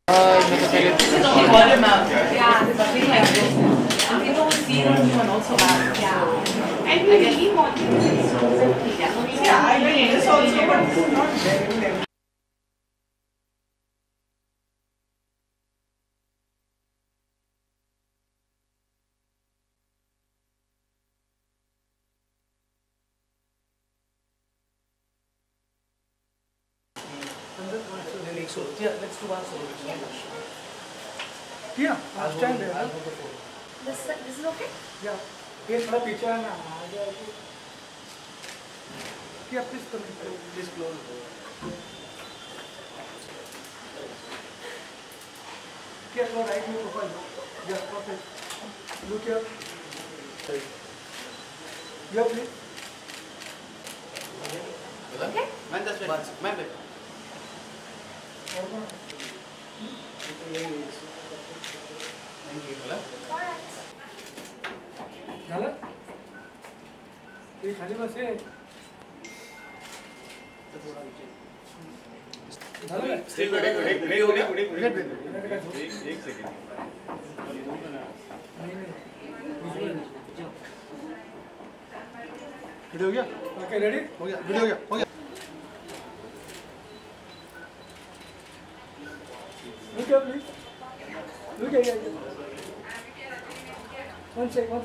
Yeah, there's nothing like this. And people see them you are not so bad. Yeah. And we really want you to be so yeah, I mean, it's also not very So yeah, let's do one solo. Yeah, I'll stand there. This is okay? Yeah. ये थोड़ा पीछे आना आ जाए तो क्या please come Please close. क्या थोड़ा right में प्रोफाइल या परफेक्ट लुक हियर या please Okay. Man, that's right. Man, Thank you. झालं ये खाली बस आहे झालं Still ready हो गया? एक सेकंड. रेडी हो गया ओके रेडी हो गया रेडी हो गया look here please look here one second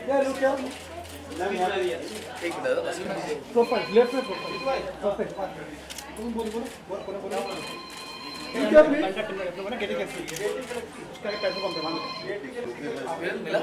yeah look here profile left में profile perfect बोलो क्या प्लीज उसका एक पैसा कम मिला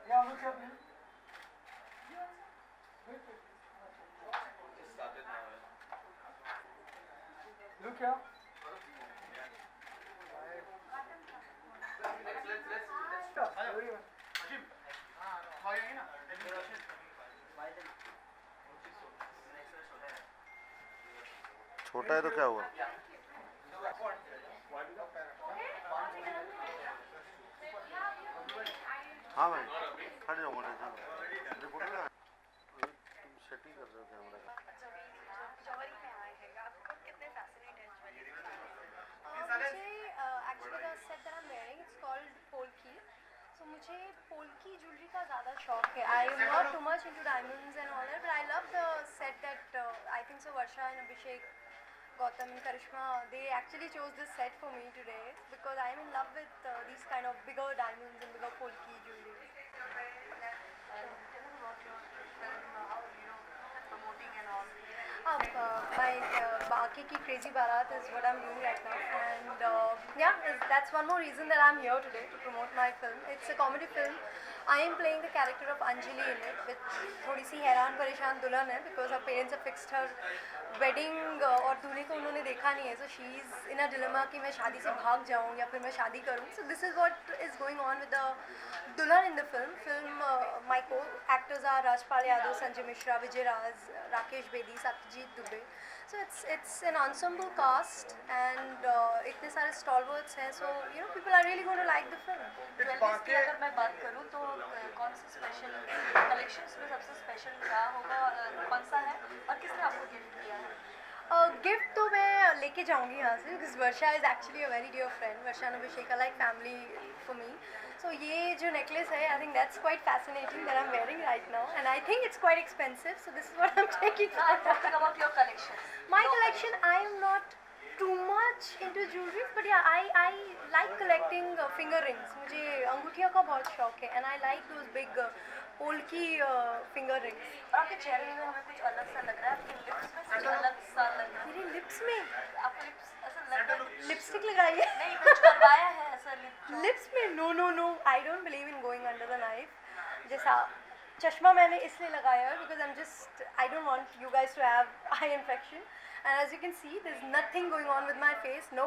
Yeah, look at me. Look here. छोटा है तो क्या हुआ? हाँ भाई खड़े हो गए तुम सेटिंग कर रहे हो कैमरा का मुझे पोल्की ज्वेलरी का ज़्यादा शौक है. I am not too much into diamonds and all that, but I love the set that I think so Varsha and Abhishek, Gautam and Karishma, they actually chose this set for me today because I am in love with these kind of bigger diamonds and bigger polki jewelry. My Baake Ki Crazy Barat is what I'm doing right now, and yeah, that's one more reason that I'm here today to promote my film. It's a comedy film. I am playing the character of Anjali in it, with थोड़ी सी हैरान परेशान दुल्हन है because her parents have fixed her wedding और दूल्हे को उन्होंने देखा नहीं है, so she is in a dilemma कि मैं शादी से भाग जाऊँ या फिर मैं शादी करूँ. So this is what is going on with the dulhan in the film. My co-actors are Rajpal Yadav, Sanjay Mishra, Vijay Raj, Rakesh Bedi, Satyajit Dubey. So it's an ensemble cast and इतने सारे stalwarts हैं, so you know people are really going to like the film. Jewelleries की अगर मैं बात करूँ तो कौन सा स्पेशल कलेक्शंस में सबसे स्पेशल क्या होगा, कौन सा है और किसने आपको गिफ्ट किया है? गिफ्ट तो मैं लेके जाऊंगी यहाँ से, because Varsha is actually a very dear friend. Varsha and Abhishek are like family for me. So ये जो necklace है, I think that's quite fascinating that I'm wearing right now, and I think it's quite expensive. So this is what I'm taking. Now I'm talking about your collection. My collection, I am not too much into jewelry, but yeah, I like collecting finger rings. मुझे अंगूठियों का बहुत शौक है, and I like those big polki finger rings. और आपके चेहरे में हमें कुछ अलग सा लग रहा है, आपकी लिप्स में कुछ अलग सा लग रहा है. मेरे लिप्स में आपको लिप्स ऐसा लग रहा है लिपस्टिक लगाई है? नहीं, कुछ करवाया है ऐसा लिप्स में? No, I don't believe in going under the knife. जैसा चश्मा मैंने इसलिए लगाया है because I don't want you guys to have eye infection, and as you can see there is nothing going on with my face. No,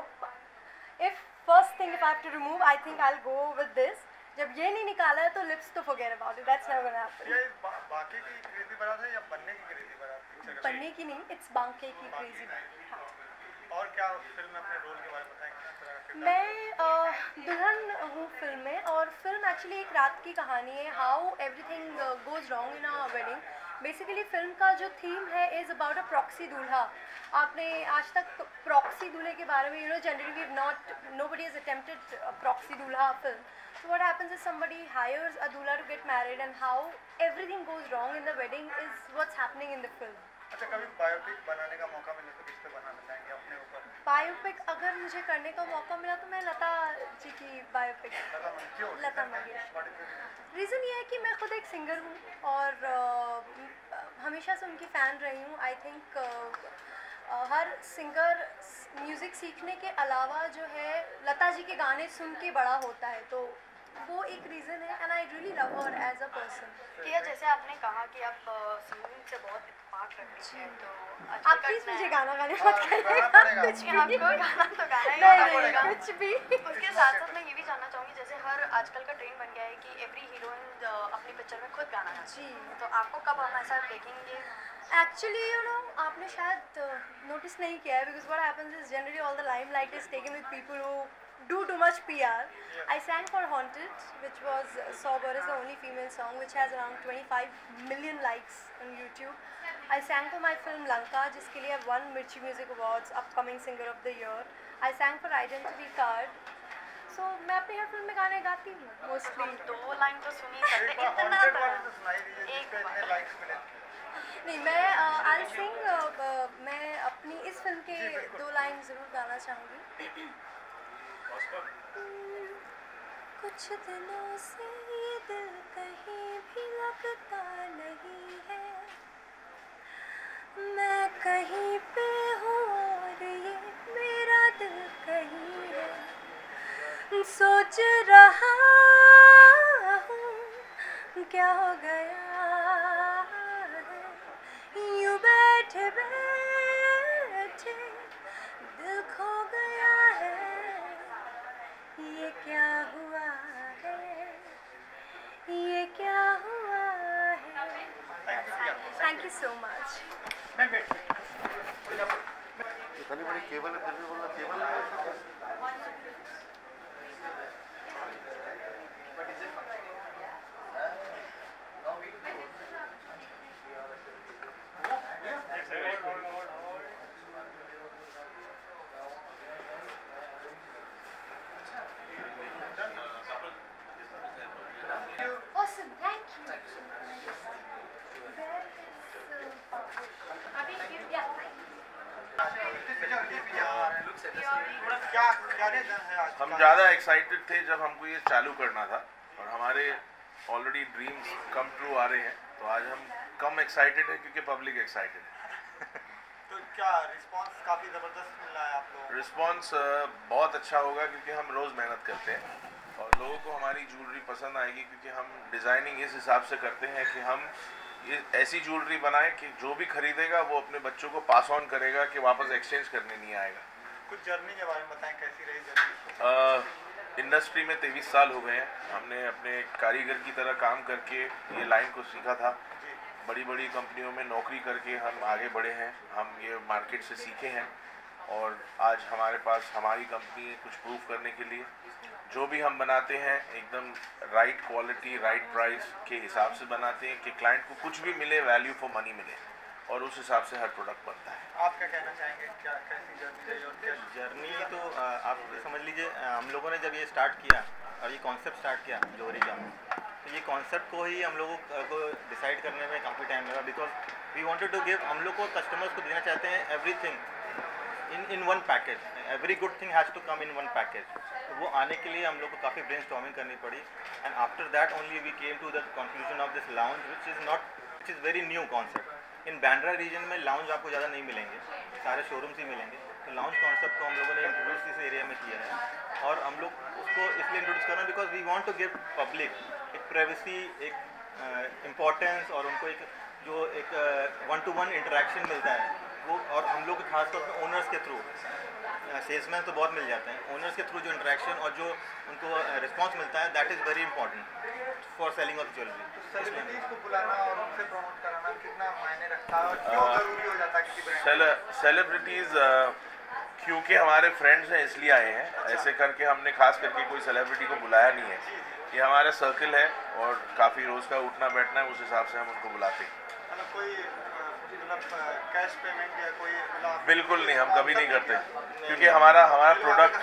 if first thing if I have to remove, I think I will go with this. जब ये नहीं निकाला है तो lips तो forget about it, that's never gonna happen. ये बाकी की क्रेजी बारात है या बनने की क्रेजी बारात? बनने की नहीं, इट्स बांके की क्रेजी बारात. हाँ. और क्या फिल्म में अपने रोल के बारे में बताएं? मैं दुल्हन हूँ फिल्म में, और फिल्म एक्चुअली एक रात की कहानी है, how everything goes wrong in a wedding. Basically film का जो थीम है इज़ अबाउट अ प्रॉक्सी दूल्हा. आपने आज तक प्रॉक्सी दूल्हे के बारे में, you know, generally we have not, nobody has attempted proxy दूल्हा film. So what happens is somebody hires a doula to get married, and how everything goes wrong in the wedding is what's happening in the film. अच्छा, कभी biopic बनाने का मौका मिले तो किस पे बनाना चाहेंगे अपने ऊपर? बायोपिक अगर मुझे करने का मौका मिला तो मैं लता जी की बायोपिक. लता मंगेशकर. रीज़न ये है कि मैं खुद एक सिंगर हूँ और हमेशा से उनकी फ़ैन रही हूँ. I think her singer music सीखने के अलावा जो है लता जी के गाने सुन के बड़ा होता है, तो वो एक रीज़न है, and I really love her as a person. किया, जैसे आपने कहा कि आप सिंगिंग से बहुत इत्तेफाक रखती हैं, तो आप प्लीज़ मुझे गाना गाने मत करिएगा, कुछ भी. आपको गाना तो गाना ही नहीं, पड़ेगा. कुछ भी. उसके साथ साथ मैं ये भी जानना चाहूँगी, जैसे हर आजकल का ट्रेंड बन गया है कि एवरी हीरोइन अपनी पिक्चर में खुद गाना गाती है, जी. तो आपको कब हम ऐसा देखेंगे? एक्चुअली यू नो, आपने शायद नोटिस नहीं किया है, because what happens is generally all the limelight is taken with people who do too much PR. I sang for Haunted, which was Sober is the only female song, which has around 25 million likes on YouTube. I sang for my film Lanka, जिसके लिए I've won Mirchi Music Awards, upcoming singer of the year. I sang for Identity Card. So मैं अपनी हर film में गाने गाती हूँ mostly. दो line तो सुनी सकते, इतना एक नहीं, मैं I'll sing, मैं अपनी इस फिल्म के 2 लाइन ज़रूर गाना चाहूँगी. कुछ दिनों से ये दिल कहीं भी लगता नहीं है, मैं कहीं पे हूँ और ये मेरा दिल कहीं है. सोच रहा हूँ क्या हो गया है, यूँ बैठे बैठे दिल खो गया है, ये क्या हुआ है, ये क्या हुआ है. Thank you so much. इतनी बड़ी केबल है, फिर भी बोल रहा केबल. Awesome, thank you. हम ज़्यादा एक्साइटेड थे जब हमको ये चालू करना था, और हमारे ऑलरेडी ड्रीम्स कम ट्रू आ रहे हैं, तो आज हम कम एक्साइटेड हैं क्योंकि पब्लिक एक्साइटेड है. तो क्या रिस्पांस काफ़ी ज़बरदस्त मिल रहा है आपको? रिस्पांस बहुत अच्छा होगा क्योंकि हम रोज़ मेहनत करते हैं और लोगों को हमारी ज्वेलरी पसंद आएगी, क्योंकि हम डिज़ाइनिंग इस हिसाब से करते हैं कि हम ये ऐसी ज्वेलरी बनाएं कि जो भी खरीदेगा वो अपने बच्चों को पास ऑन करेगा, कि वापस एक्सचेंज करने नहीं आएगा. कुछ जर्नी के बारे में बताएं, कैसी रही जर्नी? इंडस्ट्री में 23 साल हो गए हैं. हमने अपने कारीगर की तरह काम करके ये लाइन को सीखा था. बड़ी बड़ी कंपनियों में नौकरी करके हम आगे बढ़े हैं, हम ये मार्केट से सीखे हैं और आज हमारे पास हमारी कंपनी है कुछ प्रूव करने के लिए। जो भी हम बनाते हैं एकदम राइट क्वालिटी राइट प्राइस के हिसाब से बनाते हैं कि क्लाइंट को कुछ भी मिले, वैल्यू फॉर मनी मिले, और उस हिसाब से हर प्रोडक्ट बनता है। आप क्या कहना चाहेंगे, क्या कैसी जर्नी रही और क्या जर्नी? तो आप समझ लीजिए, हम लोगों ने जब ये स्टार्ट किया और ये कॉन्सेप्ट स्टार्ट किया जौहरी का, तो ये कॉन्सेप्ट को ही हम लोगों को डिसाइड करने में काफ़ी टाइम लगा, because we wanted to give, हम लोग को कस्टमर्स को देना चाहते हैं everything in one package, every good thing has to come in one package. तो वो आने के लिए हम लोग को काफ़ी ब्रेनस्टॉर्मिंग करनी पड़ी, and after that only we came to the conclusion of this lounge which is very new concept. In Bandra region में लाउंज आपको ज़्यादा नहीं मिलेंगे, सारे शोरूम्स ही मिलेंगे। तो लाउंज कॉन्सेप्ट को हम लोगों ने इंट्रोड्यूस इस एरिया में किया है, और हम लोग उसको इसलिए इंट्रोड्यूस कर रहे हैं because we want to give public एक प्राइवेसी, एक इम्पोर्टेंस, और उनको एक जो एक वन टू वन इंटरेक्शन मिलता है वो, और हम लोग खासतौर पर ओनर्स के थ्रू, सेल्समैन तो बहुत मिल जाते हैं, ओनर्स के थ्रू जो इंटरेक्शन और जो उनको रिस्पांस मिलता है, that is very important for selling of jewellery. Celebrities को बुलाना और उनसे प्रमोट कराना कितना मायने रखता है और क्यों जरूरी हो जाता है किसी ब्रांड? सेलिब्रिटीज़ क्योंकि हमारे फ्रेंड्स हैं इसलिए आए हैं, ऐसे करके हमने खास करके कोई सेलिब्रिटी को बुलाया नहीं है। ये हमारा सर्कल है और काफ़ी रोज़ का उठना बैठना है, उस हिसाब से हम उनको बुलाते हैं। मतलब कोई कैश पेमेंट या कोई बिल्कुल नहीं, हम कभी नहीं करते, क्योंकि हमारा प्रोडक्ट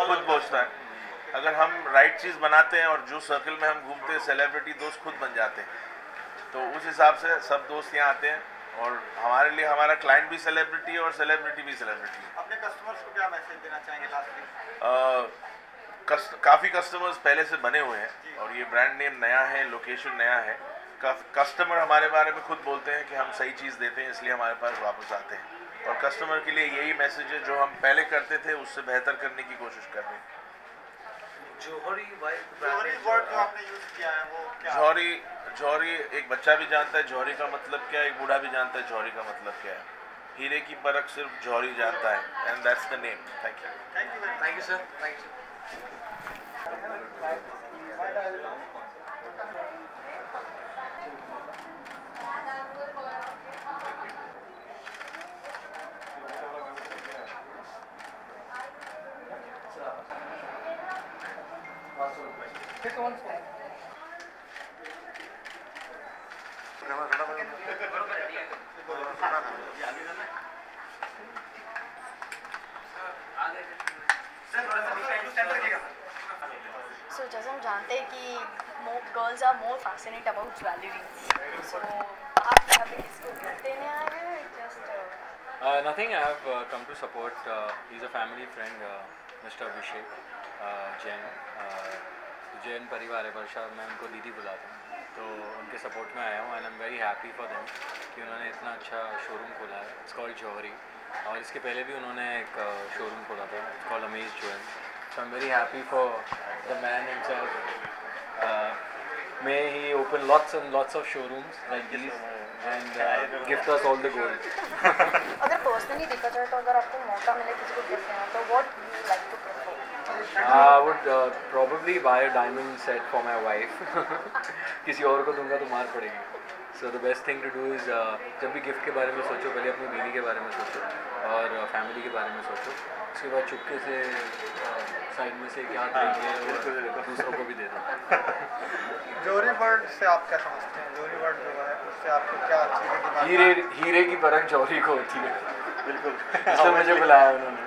खुद पहुँचता है। अगर हम राइट चीज़ बनाते हैं और जो सर्कल में हम घूमते हैं सेलिब्रिटी दोस्त खुद बन जाते हैं, तो उस हिसाब से सब दोस्त यहाँ आते हैं, और हमारे लिए हमारा क्लाइंट भी सेलिब्रिटी है और सेलिब्रिटी भी सेलिब्रिटी है। अपने कस्टमर्स को क्या मैसेज देना चाहेंगे लास्टली? काफ़ी कस्टमर्स पहले से बने हुए हैं और ये ब्रांड नेम नया है, लोकेशन नया है। कस्टमर हमारे बारे में खुद बोलते हैं कि हम सही चीज़ देते हैं, इसलिए हमारे पास वापस आते हैं, और कस्टमर के लिए यही मैसेज है, जो हम पहले करते थे उससे बेहतर करने की कोशिश कर रहे हैं। जौहरी वर्ड जो आपने यूज किया है वो क्या? जौहरी एक बच्चा भी जानता है जौहरी का मतलब क्या है, एक बूढ़ा भी जानता है जौहरी का मतलब क्या है। हीरे की परख सिर्फ जौहरी जानता है, and that's the name. Thank you sir, thank you. So जैसे हम जानते हैं कि girls are more fascinate about jewellery, so आप यहाँ पे किसको गिफ्ट देने आए हैं? Just Nothing. I have come to support. He's a family friend, Mr. Abhishek Jain. Jain परिवार है वर्षा, मैं उनको दीदी बुलाता हूँ, तो उनके सपोर्ट में आया हूँ, and I am very happy for them कि उन्होंने इतना अच्छा शोरूम खोला है। इट्स कॉल्ड जौहरी, और इसके पहले भी उन्होंने एक शोरूम खोला था, it's called amaze jewel. So I am very happy for the man himself. May he open lots and lots of showrooms like these and gift us all the gold. अगर personally देखा जाए तो अगर आपको मौका मिले किसी को गिफ्ट देना, तो what do you like to prefer? I would probably buy a diamond set for my wife. किसी और को दूंगा तो मार पड़ेगी. So the best thing to do is जब भी गिफ्ट के बारे में सोचो, पहले अपनी बीवी के बारे में सोचो और फैमिली के बारे में सोचो, उसके बाद चुपके से साइड में से एक हाथ लेंगे और दूसरों को भी दे दो। जौहरी वर्ड से आप क्या समझते हैं? जौहरी वर्ड जो है उससे आपको क्या चीज़ें दिमाग में? हीरे की परख जौहरी को होती है। बिल्कुल, इसलिए मुझे बुलाया उन्होंने।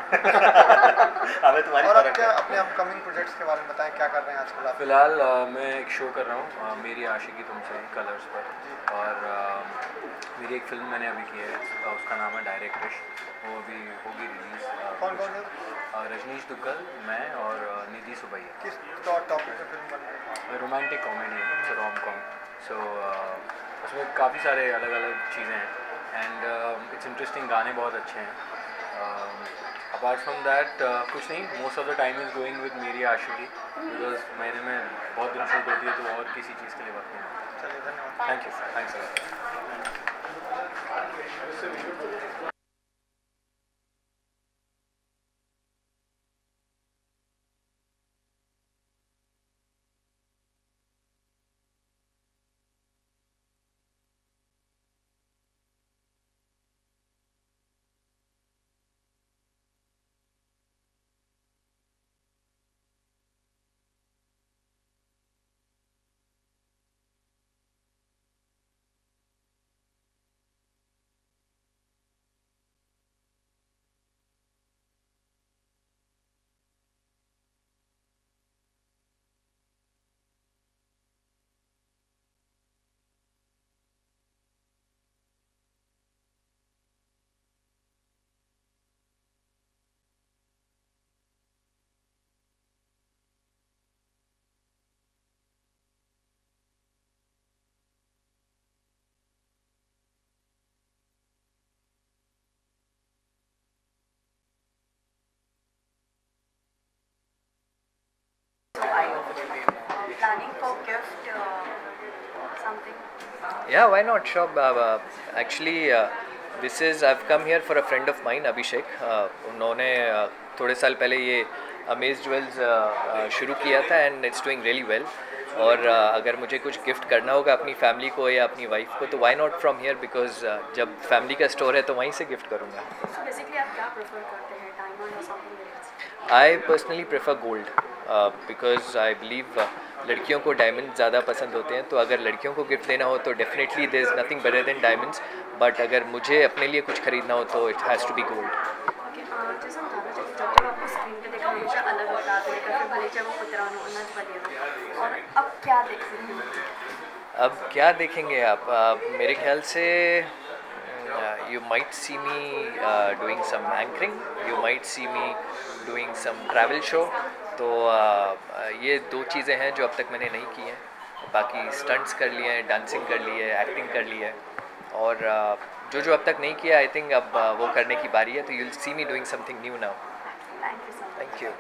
हमें तुम्हारी और आप क्या अपने अपकमिंग प्रोजेक्ट्स के बारे में बताएं, क्या कर रहे हैं आजकल आप? फिलहाल मैं एक शो कर रहा हूँ, मेरी आशिकी तुमसे, कलर्स पर, और मेरी एक फिल्म मैंने अभी की है, उसका नाम है डायरेक्ट, वो अभी होगी रिलीज़। कौन कौन है? रजनीश दुग्गल, मैं और निधि सुबैया। किस टॉपिक पे फिल्म बन रही है? रोमांटिक कॉमेडी है, इट्स रोम कॉम। सो उसमें काफ़ी सारे अलग अलग चीज़ें हैं, एंड इट्स इंटरेस्टिंग, गाने बहुत अच्छे हैं। अपार्ट फ्रॉम दैट कुछ नहीं, most of the time is going with मेरी आशिकी, बिकॉज महीने में बहुत दिन शूट होती है, तो और किसी चीज़ के लिए वक्त नहीं होता। चलिए, धन्यवाद। Thank you, thanks. planning for gift something? Yeah, why not? Sure. Actually, this is I've come here for a friend of mine, Abhishek. उन्होंने थोड़े साल पहले ये अमेज ज्वेल्स शुरू किया था and it's doing really well. और अगर मुझे कुछ गिफ्ट करना होगा अपनी फैमिली को या अपनी वाइफ को तो why not from here, because जब फैमिली का स्टोर है तो वहीं से गिफ्ट करूँगा. So basically आप क्या प्रेफर करते हैं, डायमंड और something else? I personally prefer gold because I believe लड़कियों को डायमंड ज़्यादा पसंद होते हैं. तो अगर लड़कियों को गिफ्ट देना हो तो definitely there is nothing better than diamonds. But अगर मुझे अपने लिए कुछ खरीदना हो तो it has to be gold. जैसे हम जानना चाहिए जब तक आपको स्क्रीन पे देखा हमेशा अलग होता है, फिर भले चाहे वो पुत्रानो अनज बने हो, और अब क्या देखते हैं? अब क्या देखेंगे आप? मेरे ख्याल से you might see me doing some anchoring, you might see me doing some travel show. तो ये दो चीज़ें हैं जो अब तक मैंने नहीं की हैं. बाकी स्टंट्स कर लिए हैं, डांसिंग कर ली है, एक्टिंग कर ली है, और जो अब तक नहीं किया आई थिंक अब वो करने की बारी है. तो you'll see me doing something new now. Thank you so much. Thank you.